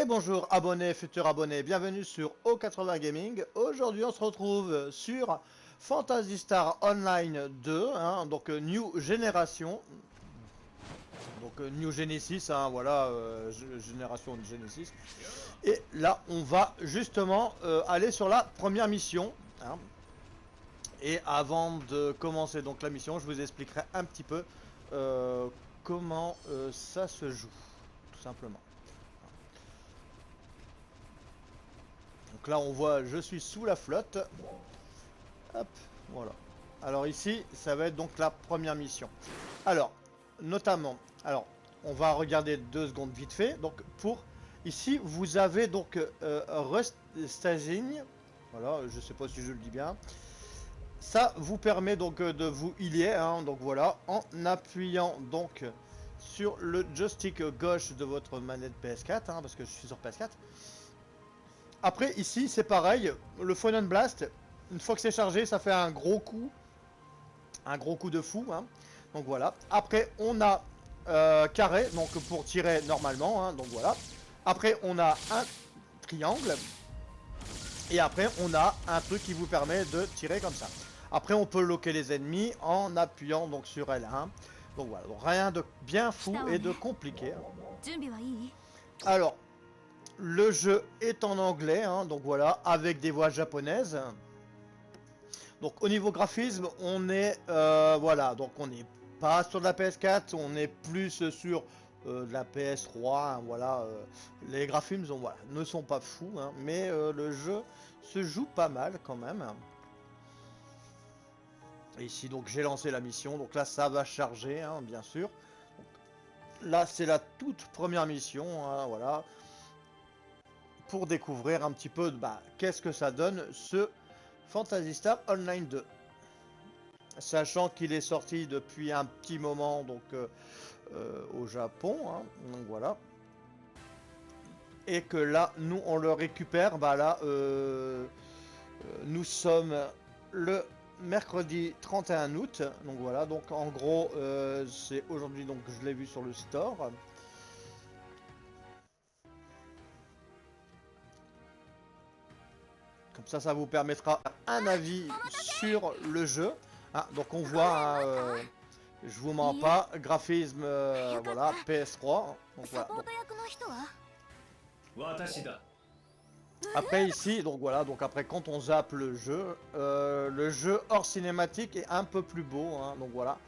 Et bonjour abonnés, futurs abonnés, bienvenue sur O80 Gaming. Aujourd'hui on se retrouve sur Phantasy Star Online 2, hein, donc New Génération. Donc New Genesis, hein, voilà, génération de Genesis. Et là on va justement aller sur la première mission. Hein. Et avant de commencer donc la mission, je vous expliquerai un petit peu comment ça se joue, tout simplement. Donc là on voit je suis sous la flotte. Hop, voilà. Alors ici ça va être donc la première mission. Alors notamment, on va regarder 2 secondes vite fait. Donc pour ici vous avez donc Rust Staging. Voilà, je sais pas si je le dis bien. Ça vous permet donc de vous healer, hein, donc voilà, en appuyant donc sur le joystick gauche de votre manette PS4, hein, parce que je suis sur PS4. Après ici c'est pareil, le Phonon Blast, une fois que c'est chargé ça fait un gros coup de fou, hein. Donc voilà. Après on a carré, donc pour tirer normalement, hein, donc voilà. Après on a un triangle, et après on a un truc qui vous permet de tirer comme ça. Après on peut loquer les ennemis en appuyant donc sur L1. Donc voilà, donc rien de bien fou et de compliqué. Alors le jeu est en anglais, hein, donc voilà, avec des voix japonaises. Donc au niveau graphisme, on est voilà, donc on n'est pas sur de la PS4, on est plus sur de la PS3, hein, voilà. Les graphismes voilà, ne sont pas fous, hein, mais le jeu se joue pas mal quand même. Et ici donc j'ai lancé la mission, donc là ça va charger, hein, bien sûr. Donc, là c'est la toute première mission, hein, voilà. Pour découvrir un petit peu qu'est-ce que ça donne ce Phantasy Star Online 2. Sachant qu'il est sorti depuis un petit moment donc au Japon, hein, donc voilà. Et que là nous on le récupère, là nous sommes le mercredi 31 août, donc voilà, donc en gros c'est aujourd'hui, donc je l'ai vu sur le store. Comme ça vous permettra un avis sur le jeu. Ah, donc on voit, hein, je vous mens pas, graphisme voilà, PS3. Donc voilà. Donc. Après ici, donc voilà, donc après quand on zappe le jeu hors cinématique est un peu plus beau, hein, donc voilà.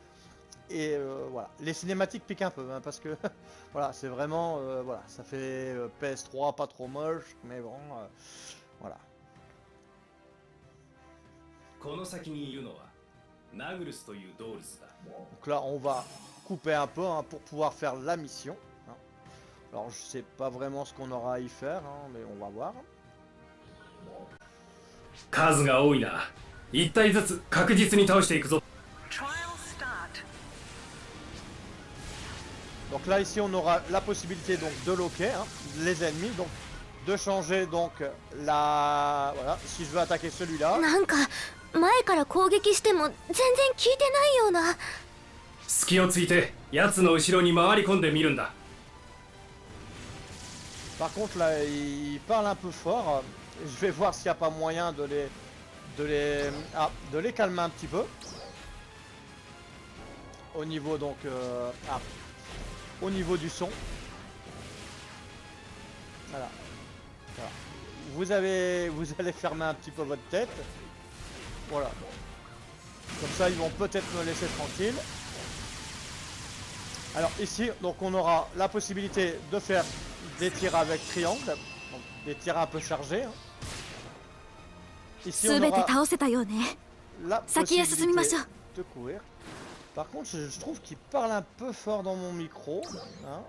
Et voilà, les cinématiques piquent un peu, hein, parce que voilà, c'est vraiment voilà, ça fait PS3 pas trop moche, mais bon, voilà. Donc là on va couper un peu, hein, pour pouvoir faire la mission, hein. Alors je sais pas vraiment ce qu'on aura à y faire, hein, mais on va voir. Donc là ici on aura la possibilité donc de loquer, hein, les ennemis, donc de changer donc la, voilà, si je veux attaquer celui-là. Par contre là il parle un peu fort. Je vais voir s'il n'y a pas moyen de les calmer un petit peu. Au niveau donc au niveau du son. Voilà. Voilà. Vous allez fermer un petit peu votre tête. Voilà. Comme ça ils vont peut-être me laisser tranquille. Alors ici donc on aura la possibilité de faire des tirs avec triangle, donc des tirs un peu chargés, hein. Ici on aura la possibilité de courir. Par contre je trouve qu'il parle un peu fort dans mon micro, hein.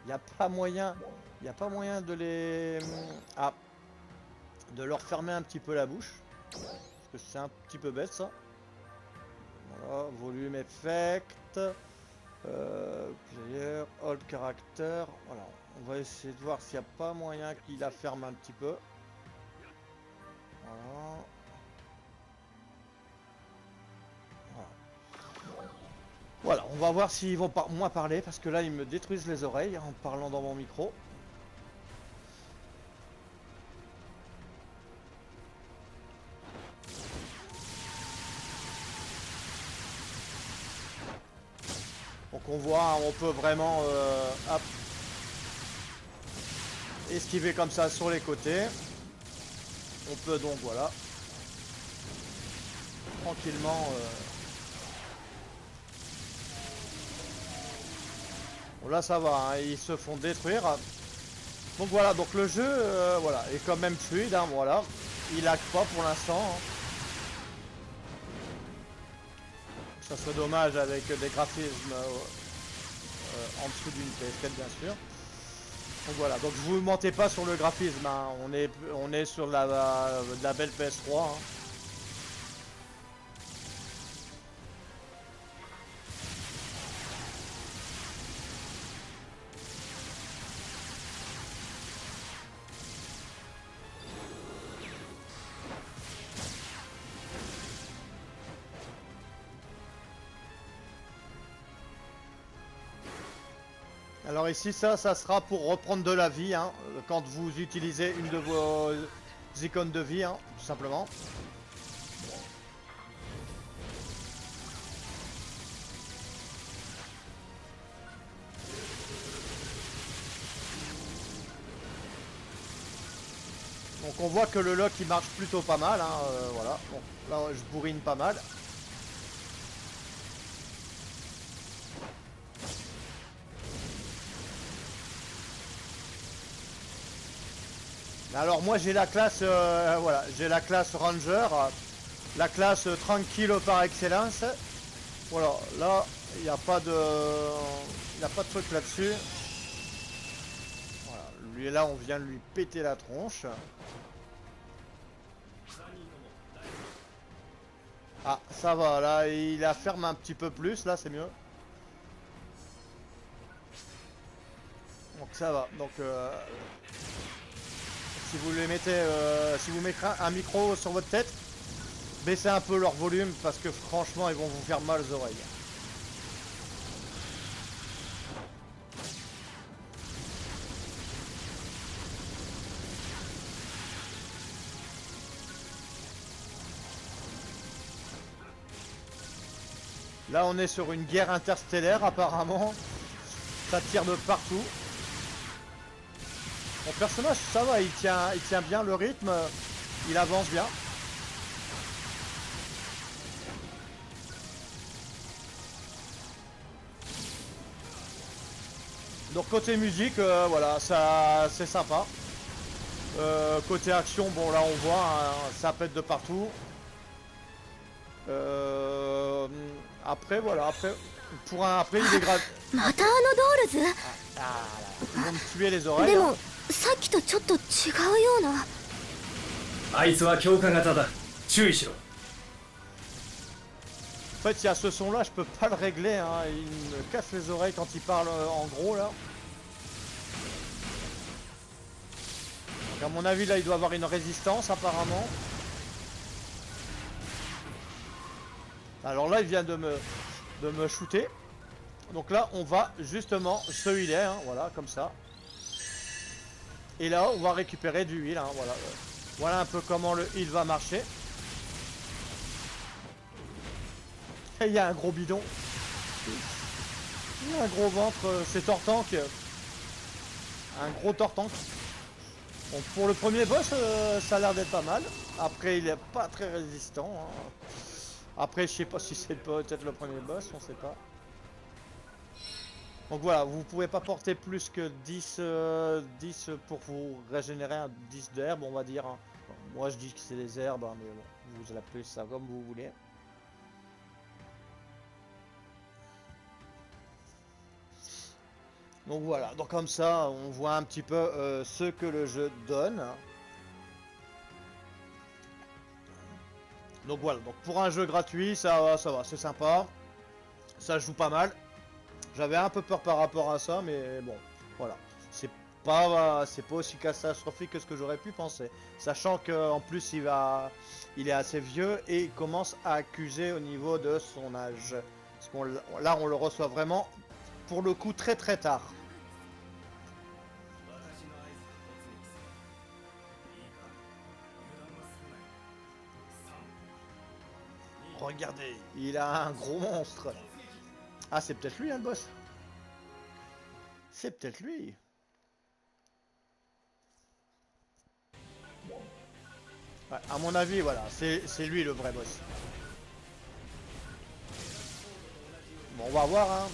Il n'y a pas moyen de les de leur fermer un petit peu la bouche, parce que c'est un petit peu bête ça. Voilà, volume effect, player, all character, voilà. On va essayer de voir s'il n'y a pas moyen qu'il la ferme un petit peu. Voilà. Voilà, on va voir s'ils vont moins parler, parce que là ils me détruisent les oreilles en parlant dans mon micro. on voit, hein, on peut vraiment hop, esquiver comme ça sur les côtés. On peut donc, voilà, tranquillement... Bon, là ça va, hein, ils se font détruire. Donc voilà, donc le jeu voilà, est quand même fluide, hein, voilà. Il lag pas pour l'instant. Hein. Ça serait dommage avec des graphismes en dessous d'une PS4 bien sûr. Donc voilà, donc vous ne mentez pas sur le graphisme, hein. On est sur de la belle PS3. Hein. Alors ici, ça sera pour reprendre de la vie, hein, quand vous utilisez une de vos icônes de vie, hein, tout simplement. Donc on voit que le lock il marche plutôt pas mal, hein, voilà. Bon, là je bourrine pas mal. Alors moi j'ai la classe, voilà, j'ai la classe Ranger, la classe tranquille par excellence. Voilà, là il n'y a pas de, truc là-dessus. Voilà, lui là on vient de lui péter la tronche. Ah ça va, là il la ferme un petit peu plus, là c'est mieux. Donc ça va, donc si vous les mettez, si vous mettez un micro sur votre tête, baissez un peu leur volume parce que franchement ils vont vous faire mal aux oreilles. Là on est sur une guerre interstellaire apparemment. Ça tire de partout. Mon personnage ça va, il tient bien le rythme, il avance bien. Donc côté musique, voilà, ça c'est sympa. Côté action, bon là on voit, hein, ça pète de partout. Après voilà, après après il est grave. Ah, ils vont me tuer les oreilles. Hein. En fait, il y a ce son là, je peux pas le régler, hein. Il me casse les oreilles quand il parle en gros là. Donc à mon avis là il doit avoir une résistance apparemment. Alors là il vient de me shooter. Donc là on va justement se healer, hein, voilà comme ça. Et là on va récupérer du heal, hein, voilà. Voilà un peu comment le heal va marcher. Et il y a un gros bidon. Il y a un gros ventre, c'est Tortank. Un gros Tortank. Bon, pour le premier boss, ça a l'air d'être pas mal. Après, il est pas très résistant. Hein. Après, je sais pas si c'est peut-être le premier boss, on sait pas. Donc voilà, vous pouvez pas porter plus que 10 pour vous régénérer un 10 d'herbe, on va dire. Hein. Bon, moi, je dis que c'est des herbes, hein, mais bon, vous appelez ça comme vous voulez. Donc voilà, donc comme ça, on voit un petit peu ce que le jeu donne. Donc voilà, donc pour un jeu gratuit, ça va, c'est sympa. Ça joue pas mal. J'avais un peu peur par rapport à ça, mais bon, voilà. C'est pas aussi catastrophique que ce que j'aurais pu penser. Sachant qu'en plus, il est assez vieux et il commence à accuser au niveau de son âge. Parce là, on le reçoit vraiment, pour le coup, très très tard. Regardez, il a un gros monstre. Ah, c'est peut-être lui, hein, le boss. C'est peut-être lui. Ouais, à mon avis, voilà, c'est lui le vrai boss. Bon, on va voir, hein.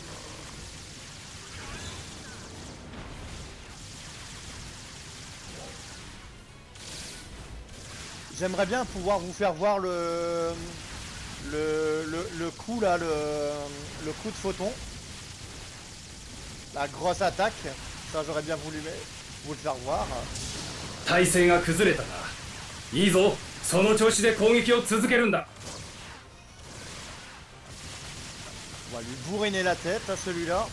J'aimerais bien pouvoir vous faire voir le coup là, le coup de photon. La grosse attaque. Ça, j'aurais bien voulu vous le faire voir. 体勢が崩れたな。いいぞ、その調子で攻撃を続けるんだ。 On va lui bourriner la tête à celui-là.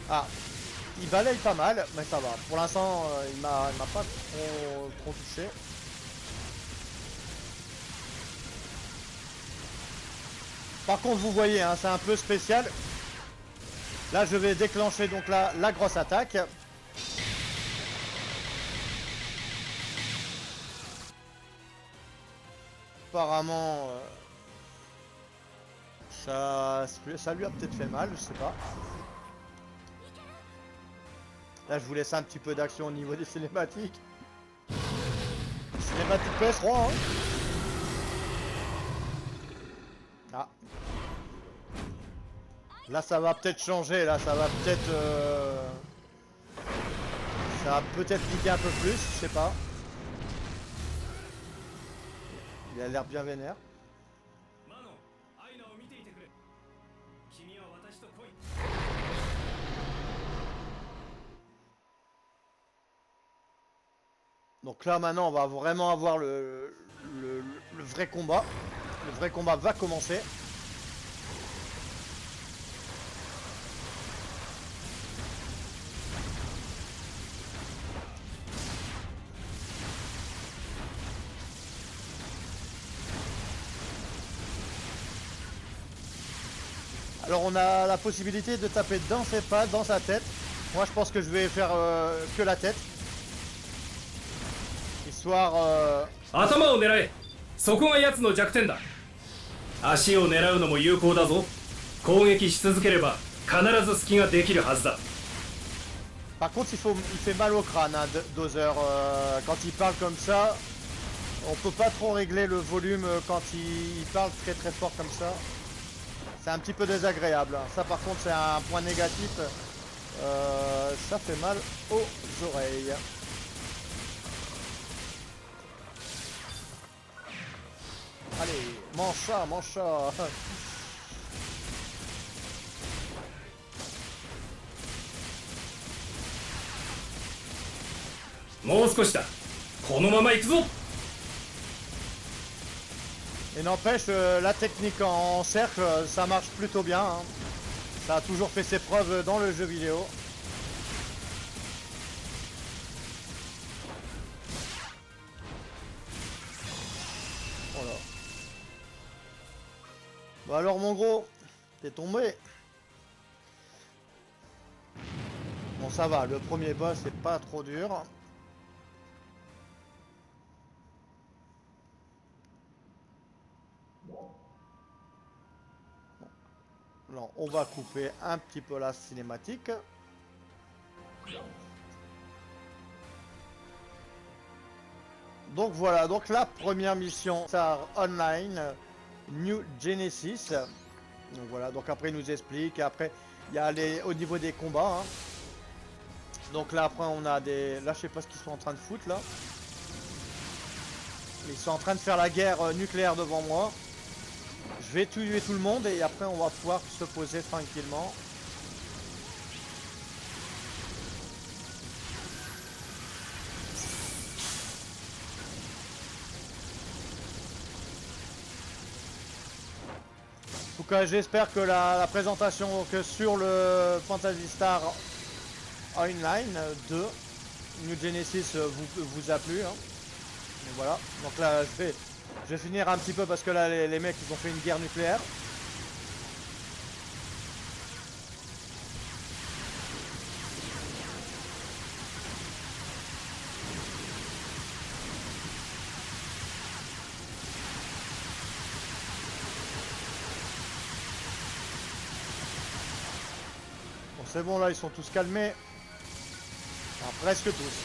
Ah, il balaye pas mal, mais ça va. Pour l'instant, il m'a pas trop touché. Par contre, vous voyez, hein, c'est un peu spécial. Là, je vais déclencher donc la grosse attaque. Apparemment, ça lui a peut-être fait mal, je sais pas. Là, je vous laisse un petit peu d'action au niveau des cinématiques. Cinématique PS3, hein. Ah. Là, ça va peut-être changer. Là, ça va peut-être... Ça va peut-être piquer un peu plus, je sais pas. Il a l'air bien vénère. Donc là maintenant on va vraiment avoir le vrai combat. Le vrai combat va commencer. Alors on a la possibilité de taper dans ses pattes, dans sa tête. Moi je pense que je vais faire que la tête. Histoire... 頭を狙え。そこが奴の弱点だ。足を狙うのも有効だぞ。攻撃し続ければ必ず隙ができるはずだ。 Par contre il fait mal au crâne, hein, Dozer. Quand il parle comme ça, on peut pas trop régler le volume quand il parle très fort comme ça. C'est un petit peu désagréable. Hein. Ça par contre c'est un point négatif. Ça fait mal aux oreilles. Allez, mange ça, mange ça. もう少しだ。このまま行くぞ。 Et n'empêche, la technique en cercle, ça marche plutôt bien. Hein. Ça a toujours fait ses preuves dans le jeu vidéo. Voilà. Bon alors mon gros, t'es tombé. Bon ça va, le premier boss c'est pas trop dur. Non, on va couper un petit peu la cinématique. Donc voilà, donc la première mission Star Online New Genesis. Donc voilà, donc après il nous explique, après il y a au niveau des combats. Hein. Donc là après on a des... Là je sais pas ce qu'ils sont en train de foutre là. Ils sont en train de faire la guerre nucléaire devant moi. Je vais tuer tout le monde et après on va pouvoir se poser tranquillement. En tout cas j'espère que la présentation que sur le Phantasy Star Online 2 New Genesis vous a plu. Hein. Donc voilà, donc là je vais finir un petit peu parce que là les mecs ils ont fait une guerre nucléaire. c'est bon, là, ils sont tous calmés. Enfin, presque tous.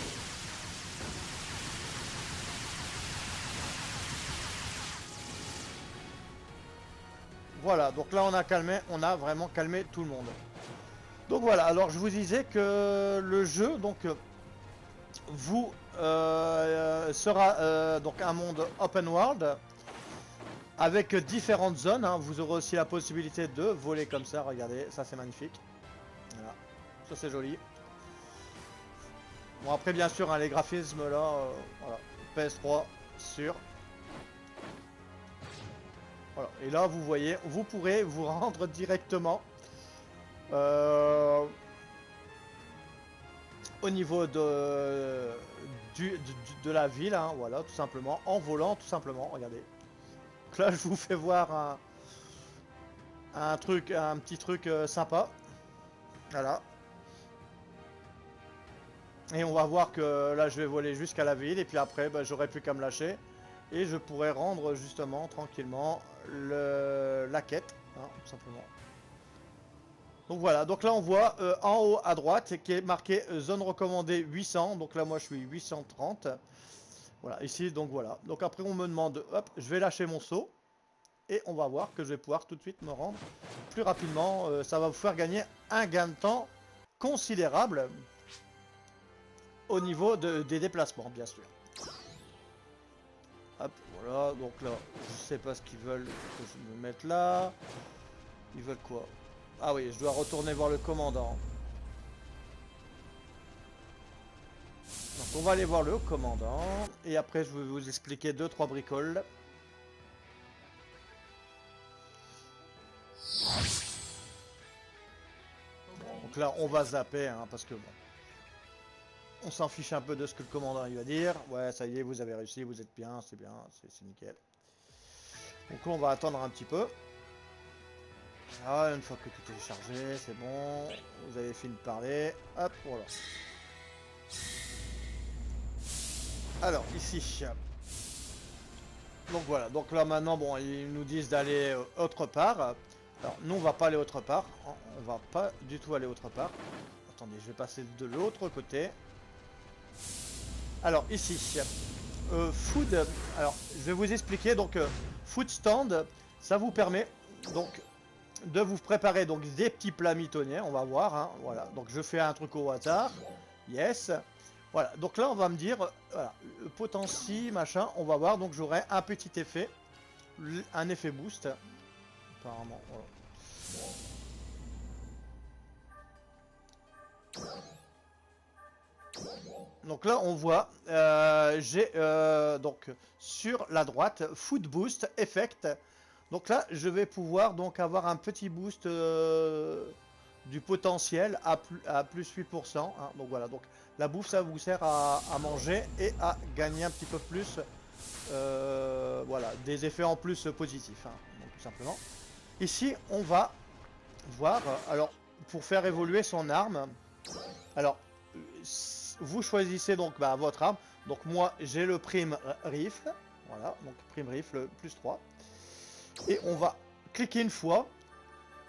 Voilà, donc là, on a vraiment calmé tout le monde. Donc voilà, alors je vous disais que le jeu, donc, vous sera donc un monde open world avec différentes zones, hein. Vous aurez aussi la possibilité de voler comme ça, regardez, ça c'est magnifique. Voilà, ça c'est joli. Bon après bien sûr, hein, les graphismes là, voilà, PS3 sur. Voilà, et là vous voyez, vous pourrez vous rendre directement au niveau de la ville, hein, voilà, tout simplement, en volant, tout simplement, regardez. Donc là, je vous fais voir un petit truc sympa. Voilà. Et on va voir que là, je vais voler jusqu'à la ville, et puis après, bah, j'aurai plus qu'à me lâcher. Et je pourrai rendre justement, tranquillement, la quête, hein, tout simplement. Donc voilà, donc là on voit en haut à droite qui est marqué zone recommandée 800, donc là moi je suis 830. Voilà, ici donc voilà. Donc après on me demande, hop, je vais lâcher mon saut et on va voir que je vais pouvoir tout de suite me rendre plus rapidement. Ça va vous faire gagner un gain de temps considérable au niveau des déplacements, bien sûr. Hop, voilà, donc là je sais pas ce qu'ils veulent que je me mette là. Ils veulent quoi? Ah oui, je dois retourner voir le commandant. Donc on va aller voir le commandant. Et après je vais vous expliquer 2-3 bricoles. Donc là on va zapper, hein, parce que bon, on s'en fiche un peu de ce que le commandant il va dire. Ouais, ça y est, vous avez réussi, vous êtes bien, c'est nickel. Donc là on va attendre un petit peu. Ah, une fois que tout est chargé, c'est bon. Vous avez fini de parler. Hop, voilà. Alors, ici. Donc voilà. Donc là, maintenant, bon, ils nous disent d'aller autre part. Alors, nous, on va pas aller autre part. On va pas du tout aller autre part. Attendez, je vais passer de l'autre côté. Alors, ici. Food. Alors, je vais vous expliquer. Donc, food stand, ça vous permet... Donc... de vous préparer donc des petits plats mitonniers, on va voir, hein, voilà. Donc je fais un truc au hasard, yes, voilà. Donc là on va me dire, voilà, le potentiel machin, on va voir. Donc j'aurai un petit effet, un effet boost, apparemment. Voilà. Donc là on voit, j'ai donc sur la droite food boost effect. Donc là, je vais pouvoir donc avoir un petit boost du potentiel à plus 8%. Hein. Donc voilà, donc la bouffe, ça vous sert à manger et à gagner un petit peu plus, voilà, des effets en plus positifs, hein, donc, tout simplement. Ici, on va voir, alors, pour faire évoluer son arme, alors, vous choisissez donc votre arme. Donc moi, j'ai le prime rifle, voilà, donc prime rifle plus 3. Et on va cliquer une fois.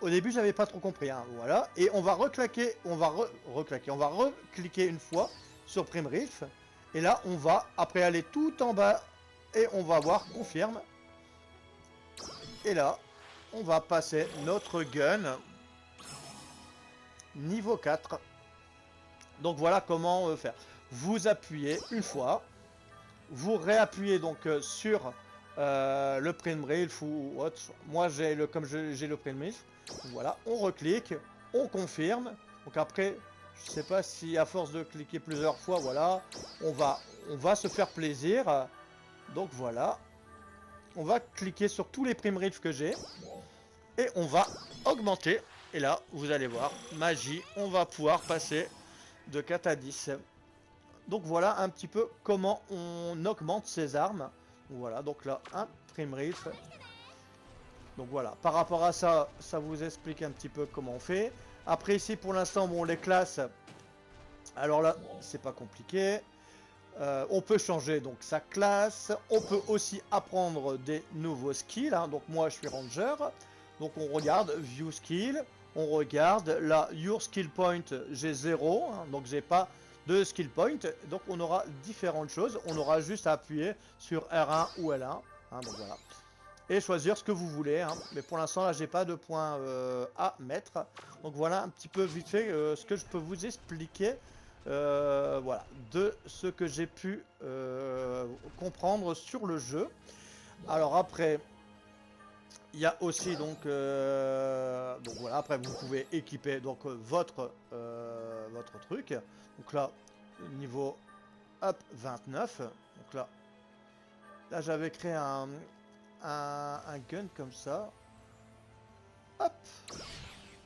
Au début, j'avais pas trop compris, hein, voilà. Et on va recliquer, on va recliquer une fois sur Prime Riff. Et là, on va après aller tout en bas et on va voir confirme. Et là, on va passer notre gun niveau 4. Donc voilà comment faire. Vous appuyez une fois, vous réappuyez donc sur le prime riff ou autre. Moi j'ai le prime riff. Voilà, on reclique, on confirme. Donc après, je sais pas si à force de cliquer plusieurs fois, voilà, on va se faire plaisir. Donc voilà, on va cliquer sur tous les prime riff que j'ai et on va augmenter. Et là, vous allez voir, magie, on va pouvoir passer de 4 à 10. Donc voilà un petit peu comment on augmente ses armes. Voilà, donc là, un prime riff. Donc voilà, par rapport à ça, ça vous explique un petit peu comment on fait. Après ici, pour l'instant, bon, les classes, alors là, c'est pas compliqué. On peut changer donc sa classe. On peut aussi apprendre des nouveaux skills, hein. Donc moi, je suis ranger. Donc on regarde, view skill. On regarde, là, your skill point, j'ai 0, hein, donc j'ai pas de skill point. Donc on aura différentes choses. On aura juste à appuyer sur R1 ou L1. Hein, donc voilà. Et choisir ce que vous voulez. Hein. Mais pour l'instant, là, j'ai pas de point à mettre. Donc voilà un petit peu vite fait ce que je peux vous expliquer. Voilà, de ce que j'ai pu comprendre sur le jeu. Alors après, il y a aussi donc voilà, après vous pouvez équiper donc votre truc. Donc là, niveau hop 29. Donc là j'avais créé un gun comme ça. Hop.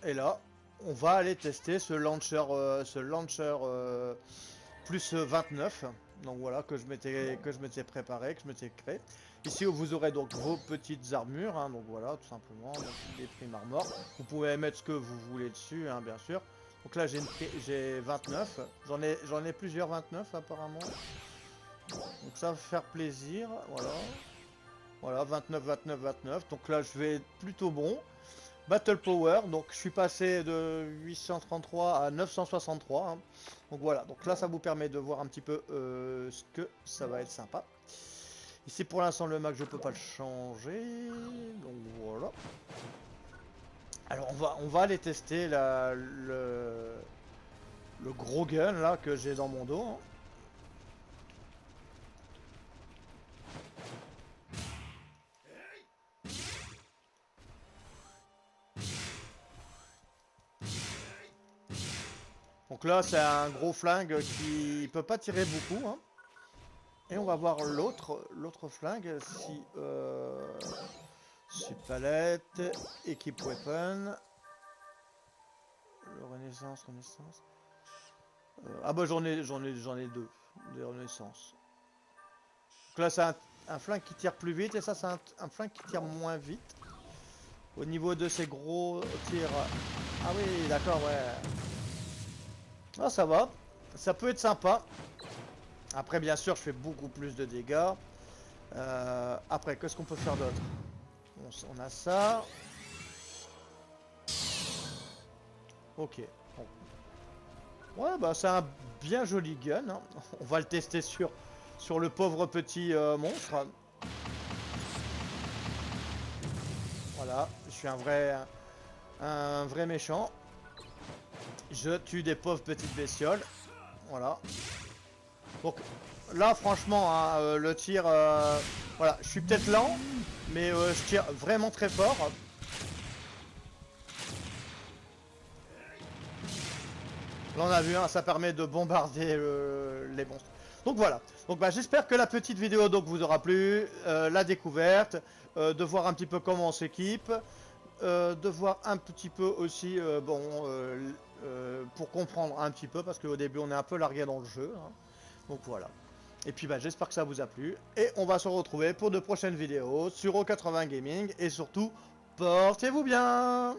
Et là, on va aller tester ce launcher plus 29. Donc voilà, que je m'étais préparé, que je m'étais créé. Ici vous aurez donc vos petites armures, hein, donc voilà, tout simplement, donc les primes armor. Vous pouvez mettre ce que vous voulez dessus, hein, bien sûr. Donc là j'ai 29, j'en ai plusieurs 29 apparemment. Donc ça va faire plaisir, voilà. Voilà, 29, 29, 29. Donc là je vais plutôt bon. Battle Power, donc je suis passé de 833 à 963. Hein. Donc voilà, donc là ça vous permet de voir un petit peu ce que ça va être sympa. Ici pour l'instant le Mac je peux pas le changer. Donc voilà. Alors on va aller tester le gros gun là que j'ai dans mon dos. Hein. Donc là c'est un gros flingue qui peut pas tirer beaucoup. Hein. Et on va voir l'autre flingue si palette, équipe weapon, le renaissance. Ah bah j'en ai deux, des renaissances. Donc là c'est un flingue qui tire plus vite et ça c'est un flingue qui tire moins vite. Au niveau de ces gros tirs, ah oui d'accord ouais. Ah ça va, ça peut être sympa. Après bien sûr je fais beaucoup plus de dégâts. Après qu'est-ce qu'on peut faire d'autre? On a ça. Ok. Bon. Ouais bah c'est un bien joli gun. Hein. On va le tester sur le pauvre petit monstre. Voilà, je suis un vrai méchant. Je tue des pauvres petites bestioles. Voilà. Donc là franchement hein, le tir voilà, je suis peut-être lent mais je tire vraiment très fort. Là on a vu hein, ça permet de bombarder les monstres. Donc voilà. Donc bah, j'espère que la petite vidéo donc vous aura plu, la découverte, de voir un petit peu comment on s'équipe, de voir un petit peu aussi pour comprendre un petit peu parce qu'au début on est un peu largué dans le jeu. Hein. Donc voilà. Et puis bah, j'espère que ça vous a plu. Et on va se retrouver pour de prochaines vidéos sur O80 Gaming. Et surtout, portez-vous bien!